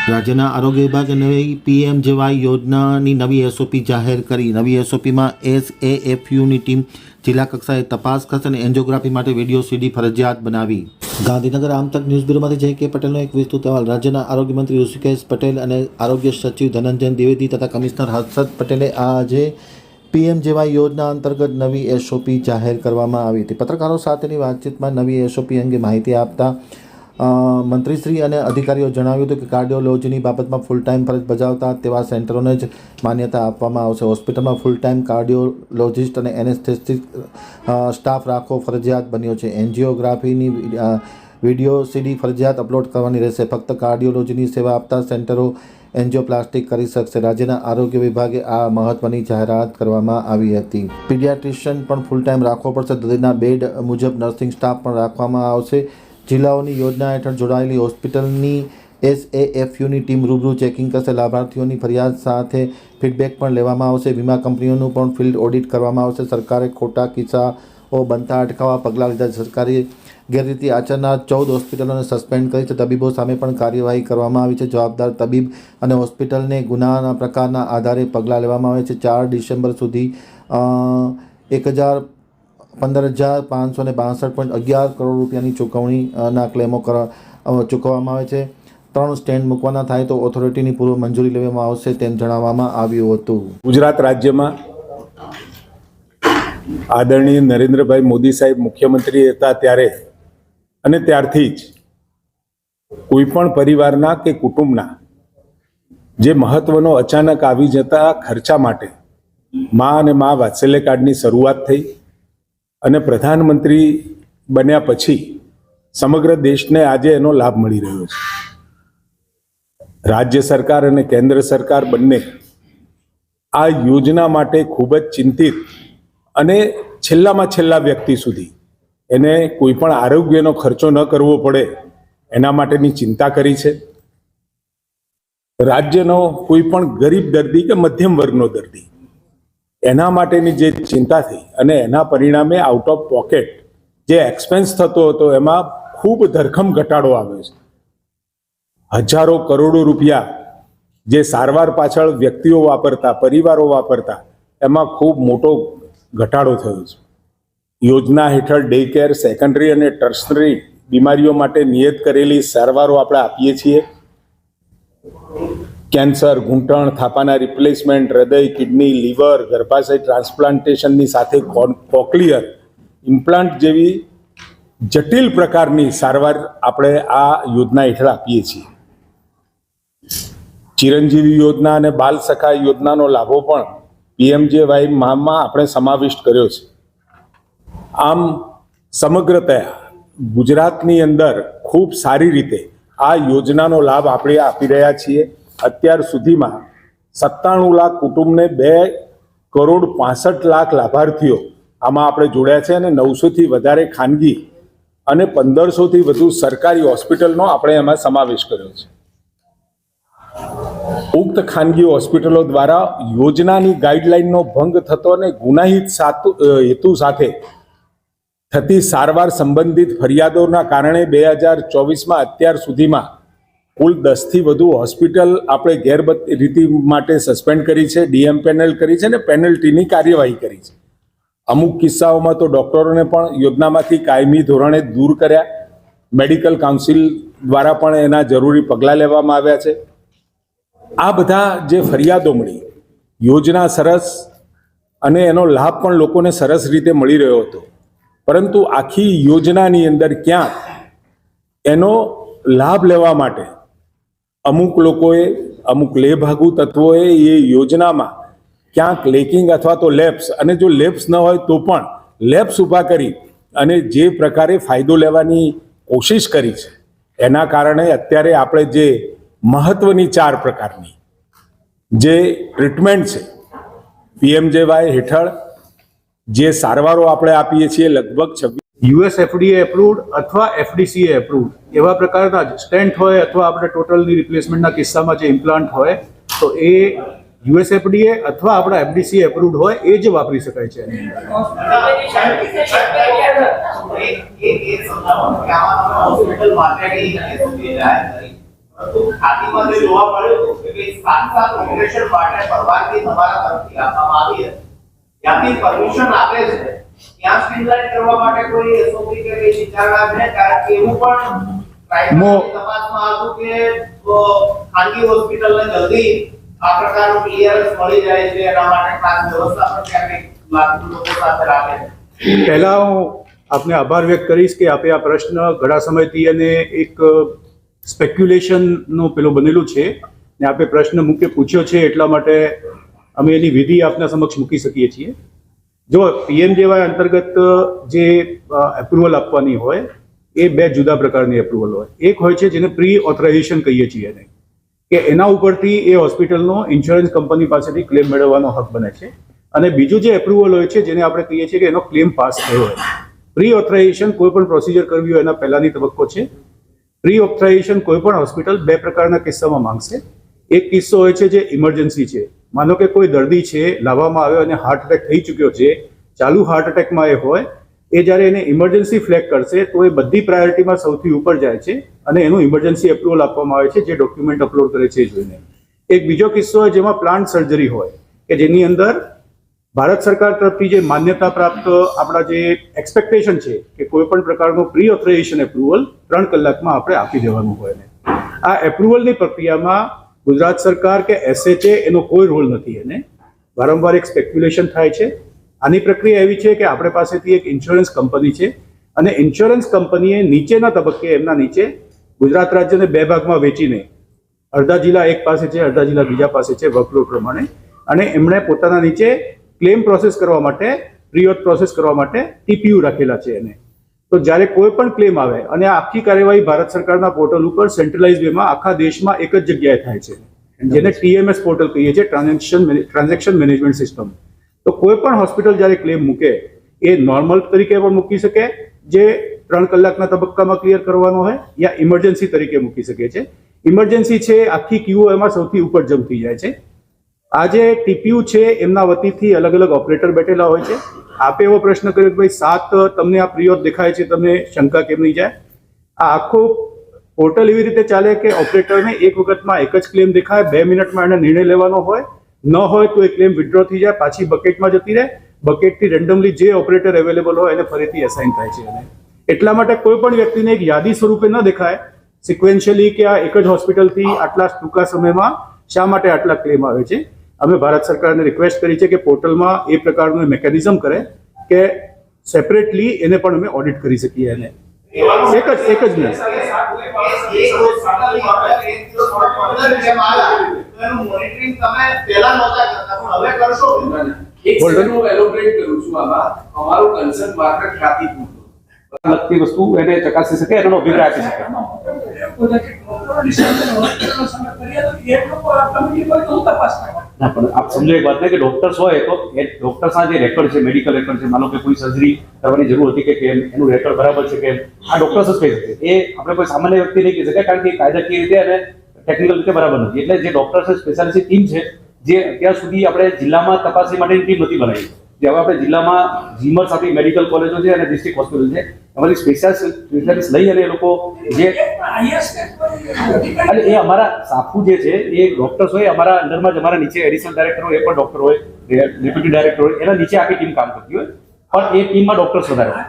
રાજ્યના આરોગ્ય વિભાગે નવી પીએમજેવાય યોજનાની નવી એસઓપી જાહેર કરી. નવી એસઓપીમાં એસએએફયુની ટીમ જિલ્લા કક્ષાએ તપાસ કરશે અને એન્જિયોગ્રાફી માટે વિડીયો સીડી ફરજિયાત બનાવી. ગાંધીનગર આમતક ન્યૂઝ બ્યુરોમાંથી જે.કે. પટેલનો એક વિસ્તૃત અહેવાલ. રાજ્યના આરોગ્ય મંત્રી ઋષિકેશ પટેલ અને આરોગ્ય સચિવ ધનંજય દ્વિવેદી તથા કમિશનર હર્ષદ પટેલે આજે પીએમજેવાય યોજના અંતર્ગત નવી એસઓપી જાહેર કરવામાં આવી હતી. પત્રકારો સાથેની વાતચીતમાં નવી એસઓપી અંગે માહિતી આપતા મંત્રીશ્રી અને અધિકારીઓ જણાવ્યું હતું કે કાર્ડિયોલોજીની બાબતમાં ફૂલ ટાઈમ ફરજ બજાવતા તેવા સેન્ટરોને જ માન્યતા આપવામાં આવશે. હોસ્પિટલમાં ફૂલ ટાઈમ કાર્ડિયોલોજિસ્ટ અને એનેસ્થેટિક સ્ટાફ રાખવો ફરજિયાત બન્યો છે. એન્જિયોગ્રાફીની વિડીયો સીડી ફરજિયાત અપલોડ કરવાની રહેશે. ફક્ત કાર્ડિયોલોજીની સેવા આપતા સેન્ટરો એન્જિયોપ્લાસ્ટિક કરી શકશે. રાજ્યના આરોગ્ય વિભાગે આ મહત્વની જાહેરાત કરવામાં આવી હતી. પીડિયાટ્રિશિયન પણ ફૂલ ટાઈમ રાખવો પડશે. દર્દીના બેડ મુજબ નર્સિંગ સ્ટાફ પણ રાખવામાં આવશે. જિલ્લાઓની યોજના હેઠળ જોડાયેલી હોસ્પિટલની એસએએફયુની ટીમ રૂબરૂ ચેકિંગ કરશે. લાભાર્થીઓની ફરિયાદ સાથે ફીડબેક પણ લેવામાં આવશે. વીમા કંપનીઓનું પણ ફિલ્ડ ઓડિટ કરવામાં આવશે. સરકારે ખોટા કિસ્સાઓ બનતા અટકાવવા પગલાં લીધા. સરકારી ગેરરીતિ આચરનાર 14 હોસ્પિટલોને સસ્પેન્ડ કરી છે. તબીબો સામે પણ કાર્યવાહી કરવામાં આવી છે. જવાબદાર તબીબ અને હોસ્પિટલને ગુનાના પ્રકારના આધારે પગલાં લેવામાં આવે છે. 4 ડિસેમ્બર સુધી 15,562.11 કરોડ રૂપિયાની ચૂકવણીના ક્લેમો ચૂકવવામાં આવે છે. 3 સ્ટેન્ડ મૂકવાના થાય તો ઓથોરિટીની પૂર્વ મંજૂરી લેવામાં આવશે તેમ જણાવવામાં આવ્યું હતું. ગુજરાત રાજ્યમાં આદરણીય નરેન્દ્રભાઈ મોદી સાહેબ મુખ્યમંત્રી હતા ત્યારે અને ત્યારથી જ કોઈ પણ પરિવારના કે કુટુંબના જે મહત્વનો અચાનક આવી જતા ખર્ચા માટે મા અને મા વાત્સલ્ય કાર્ડની શરૂઆત થઈ અને પ્રધાનમંત્રી બન્યા પછી સમગ્ર દેશને આજે એનો લાભ મળી રહ્યો છે. રાજ્ય સરકાર અને કેન્દ્ર સરકાર બંને આ યોજના માટે ખૂબ જ ચિંતિત અને છેલ્લામાં છેલ્લા વ્યક્તિ સુધી એને કોઈ પણ આરોગ્યનો ખર્ચો ન કરવો પડે એના માટેની ચિંતા કરી છે. રાજ્યનો કોઈ પણ ગરીબ દર્દી કે મધ્યમ વર્ગનો દર્દી એના માટેની જે ચિંતા થઈ અને એના પરિણામે આઉટ ઓફ પોકેટ જે એક્સપેન્સ થતો હતો એમાં ખૂબ ધરખમ ઘટાડો આવ્યો છે. હજારો કરોડો રૂપિયા જે સારવાર પાછળ વ્યક્તિઓ વાપરતા, પરિવારો વાપરતા, એમાં ખૂબ મોટો ઘટાડો થયો છે. યોજના હેઠળ ડે કેર, સેકન્ડરી અને ટર્શનરી બીમારીઓ માટે નિયત કરેલી સારવારો આપણે આપીએ છીએ. કેન્સર, ઘૂંટણ, થાપાના રિપ્લેસમેન્ટ, હૃદય, કિડની, લીવર, ગર્ભાશય ટ્રાન્સપ્લાન્ટેશનની સાથે કોક્લિયર ઇમ્પ્લાન્ટ જેવી જટિલ પ્રકારની સારવાર આપણે આ યોજના હેઠળ આપીએ છીએ. ચિરંજીવી યોજના અને બાલ સખા યોજનાનો લાભો પણ પીએમજેવાય માં આપણે સમાવિષ્ટ કર્યો છે. આમ સમગ્રતયા ગુજરાતની અંદર ખૂબ સારી રીતે આ યોજનાનો લાભ આપણે આપી રહ્યા છીએ. અત્યાર સુધીમાં 97 લાખ કુટુંબને 2,65,00,000 લાભાર્થીઓ આમાં આપણે જોડ્યા છે અને 900થી વધારે ખાનગી અને 1500થી વધુ સરકારી હોસ્પિટલનો આપણે એમાં સમાવેશ કર્યો છે. ઉક્ત ખાનગી હોસ્પિટલો દ્વારા યોજનાની ગાઈડલાઈનનો ભંગ થતો અને ગુનાહિત હેતુ સાથે થતી સારવાર સંબંધિત ફરિયાદોના કારણે 2024માં અત્યાર સુધીમાં કુલ 10થી વધુ હોસ્પિટલ આપણે ગેરરીતિ માટે સસ્પેન્ડ કરી છે, ડીએમ પેનલ કરી છે અને પેનલ્ટીની કાર્યવાહી કરી છે. અમુક કિસ્સાઓમાં તો ડોક્ટરોને પણ યોજનામાંથી કાયમી ધોરણે દૂર કર્યા. મેડિકલ કાઉન્સિલ દ્વારા પણ એના જરૂરી પગલાં લેવામાં આવ્યા છે. આ બધા જે ફરિયાદો મળી, યોજના સરસ અને એનો લાભ પણ લોકોને સરસ રીતે મળી રહ્યો હતો, પરંતુ આખી યોજનાની અંદર ક્યાંક એનો લાભ લેવા માટે અમુક લોકોએ, અમુક લેભાગુ તત્વોએ એ યોજનામાં ક્યાંક લેકિંગ અથવા તો લેપ્સ, અને જો લેપ્સ ન હોય તો પણ લેપ્સ ઊભા કરી અને જે પ્રકારે ફાયદો લેવાની કોશિશ કરી છે, એના કારણે અત્યારે આપણે જે મહત્વની 4 પ્રકારની જે ટ્રીટમેન્ટ છે પીએમજેવાય હેઠળ જે સારવારો આપણે આપીએ છીએ, લગભગ 26 US FDA એપ્રુવડ અથવા FDCA એપ્રુવડ એવા પ્રકારના જ સ્ટેન્ટ હોય અથવા આપણે ટોટલની રિપ્લેસમેન્ટના કિસ્સામાં જે ઇમ્પ્લાન્ટ હોય તો એ US FDA અથવા આપણા FDCA એપ્રુવડ હોય એ જ વાપરી શકાય છે. પરંતુ ખાતીમાં જે જોવા મળ્યું હતું કે સાત ઓપરેશન માટે પરવાનગી તમારા તરફથી આપવામાં આવી હતી, ત્યાંથી પરમિશન આપે છે ત્યાં સ્ટ્રીમલાઇન કરવા માટે કોઈ એસઓપી કે કઈ વિચારણા છે? કારણ કે એવું પણ તપાસમાં હતું કે ખાનગી હોસ્પિટલને જલ્દી આ પ્રકારનું ક્લિયરન્સ મળી જાય છે, એના માટે ખાસ વ્યવસ્થા પણ ત્યાં લાગુ લોકો સાથે રાખે છે. પહેલા હું આપને આભાર વ્યક્ત કરીશ કે આપે આ પ્રશ્ન ઘણા સમયથી અને એક સ્પેક્યુલેશનનો પેલો બનેલું છે ને આપે પ્રશ્ન પૂછ્યો છે, એટલા માટે અમે એની વિધિ આપના સમક્ષ મૂકી શકીએ છીએ. જો પીએમજેવાય અંતર્ગત જે એપ્રુવલ આપવાની હોય એ બે જુદા પ્રકારની એપ્રુવલ હોય. એક હોય છે જેને પ્રી ઓથરાઇઝેશન કહીએ છીએ એને, કે એના ઉપરથી એ હોસ્પિટલનો ઇન્સ્યોરન્સ કંપની પાસેથી ક્લેમ મેળવવાનો હક બને છે. અને બીજું જે એપ્રુવલ હોય છે જેને આપણે કહીએ છીએ કે એનો ક્લેમ પાસ થયો હોય. પ્રી ઓથરાઇઝેશન કોઈ પણ પ્રોસિજર કરવી હોય એના પહેલાની તબક્કો છે. પ્રી ઓથરાઇઝેશન કોઈ પણ હોસ્પિટલ બે પ્રકારના કિસ્સામાં માંગશે. એક કિસ્સો હોય છે જે ઇમરજન્સી છે. માનો કે કોઈ દર્દી છે, લાવવામાં આવ્યો અને હાર્ટ એટેક થઈ ચૂક્યો છે, ચાલુ હાર્ટ એટેકમાં એ હોય, એ જ્યારે એને ઇમરજન્સી ફ્લેગ કરશે તો એ બધી પ્રાયોરિટીમાં સૌથી ઉપર જાય છે અને એનું ઇમરજન્સી એપ્રુવલ આપવામાં આવે છે જે ડોક્યુમેન્ટ અપલોડ કરે છે એ જોઈને. એક બીજો કિસ્સો હોય જેમાં પ્લાન્ટ સર્જરી હોય કે જેની અંદર ભારત સરકાર તરફથી જે માન્યતા પ્રાપ્ત આપણા જે એક્સપેક્ટેશન છે કે કોઈ પણ પ્રકારનું પ્રી ઓથરાઇઝેશન એપ્રુવલ 3 કલાકમાં આપણે આપી દેવાનું હોય ને. આ એપ્રુવલની પ્રક્રિયામાં ગુજરાત સરકાર કે એસએચએ એનો કોઈ રોલ નથી. એને વારંવાર એક સ્પેક્યુલેશન થાય છે. આની પ્રક્રિયા એવી છે કે આપણે પાસેથી એક ઇન્સ્યોરન્સ કંપની છે અને ઇન્સ્યોરન્સ કંપનીએ નીચેના તબક્કે એમના નીચે ગુજરાત રાજ્યને બે ભાગમાં વેચીને અડધા જિલ્લા એક પાસે છે, અડધા જિલ્લા બીજા પાસે છે વર્કલોડ પ્રમાણે, અને એમણે પોતાના નીચે ક્લેમ પ્રોસેસ કરવા માટે, પ્રીઓથ પ્રોસેસ કરવા માટે ટીપીયુ રાખેલા છે એને. તો જ્યારે કોઈ પણ ક્લેમ આવે અને આ આખી કાર્યવાહી ભારત સરકારના પોર્ટલ ઉપર સેન્ટ્રલાઇઝ વેમાં આખા દેશમાં એક જ જગ્યાએ થાય છે, જેને TMS પોર્ટલ કહીએ છીએ, ટ્રાન્ઝેક્શન મેનેજમેન્ટ સિસ્ટમ. તો કોઈ પણ હોસ્પિટલ જ્યારે ક્લેમ મૂકે એ નોર્મલ તરીકે પણ મૂકી શકે, જે 3 કલાકના તબક્કામાં ક્લિયર કરવાનો હોય, યા ઇમરજન્સી તરીકે મૂકી શકે છે. ઇમરજન્સી છે આખી ક્યુ એમાં સૌથી ઉપર જમ્પ થઈ જાય છે. આ જે ટીપીયુ છે એમના વતીથી અલગ અલગ ઓપરેટર બેઠેલા હોય છે. આપે એવો પ્રશ્ન કર્યો કે ભાઈ 7 તમને આ પ્રીઓથ દેખાય છે, તમને શંકા કેમ નહીં જાય? આ આખું પોર્ટલ એવી રીતે ચાલે કે ઓપરેટરને એક વખતમાં એક જ ક્લેમ દેખાય, 2 મિનિટમાં એને નિર્ણય લેવાનો હોય, ન હોય તો એ ક્લેમ વિથડ્રો થઈ જાય, પાછી બકેટમાં જતી રહે, બકેટથી રેન્ડમલી જે ઓપરેટર અવેલેબલ હોય એને ફરીથી અસાઇન થાય છે. અને એટલા માટે કોઈ પણ વ્યક્તિને એક યાદી સ્વરૂપે ન દેખાય સિક્વેન્શિયલી કે આ એક જ હોસ્પિટલથી આટલા ટૂંકા સમયમાં શા માટે આટલા ક્લેમ આવે છે. અમે ભારત સરકારને રિક્વેસ્ટ કરી છે કે પોર્ટલમાં એ પ્રકારનું મિકેનિઝમ કરે કે સેપરેટલી એને પણ અમે ઓડિટ કરી શકીએ. એને એક જ નહીં. મોનિટરિંગ તમે પહેલા નહોતા કરતા પણ હવે કરશો. એક સેકન્ડ હું એલોબ્રેટ કરું છું. આમાં અમારું કન્સર્ન માત્ર ખ્યાતિ પૂરતું લગતી વસ્તુ એને ચકાસી શકે, એનો અભિપ્રાય આપી શકે. ના પણ આપ સમજો એક વાત ને કે ડોક્ટર્સ હોય તો એ ડોક્ટર્સના જે રેકોર્ડ છે, મેડિકલ રેકોર્ડ છે, માનો કે કોઈ સર્જરી કરવાની જરૂર હતી કે કેમ, એનું રેકોર્ડ બરાબર છે કે આ ડોક્ટર્સ જ કહી શકે. એ આપણે કોઈ સામાન્ય વ્યક્તિ નહીં કહી શકાય, કારણ કે કાયદાકીય રીતે અને ટેકનિકલ રીતે બરાબર નથી. એટલે જે ડોક્ટર્સ સ્પેશિયાલિસ્ટ ટીમ છે જે અત્યાર સુધી આપણે જિલ્લામાં તપાસણી માટેની ટીમ નથી બનાવી, જે હવે આપણે જિલ્લામાં જીમર સાથે મેડિકલ કોલેજો છે અને ડિસ્ટ્રિક્ટ હોસ્પિટલ છે, એમાંથી સ્પેશિયાલિસ્ટ લઈ અને એ લોકો જે અને એ અમારા સાફુ જે છે એ ડોક્ટર્સ હોય અમારા અંડરમાં જ, અમારા નીચે એડિશનલ ડાયરેક્ટર હોય, એ પણ ડોક્ટર હોય, ડેપ્યુટી ડાયરેક્ટર હોય, એના નીચે આખી ટીમ કામ કરતી હોય, પણ એ ટીમમાં ડોક્ટર્સ વધારે હોય.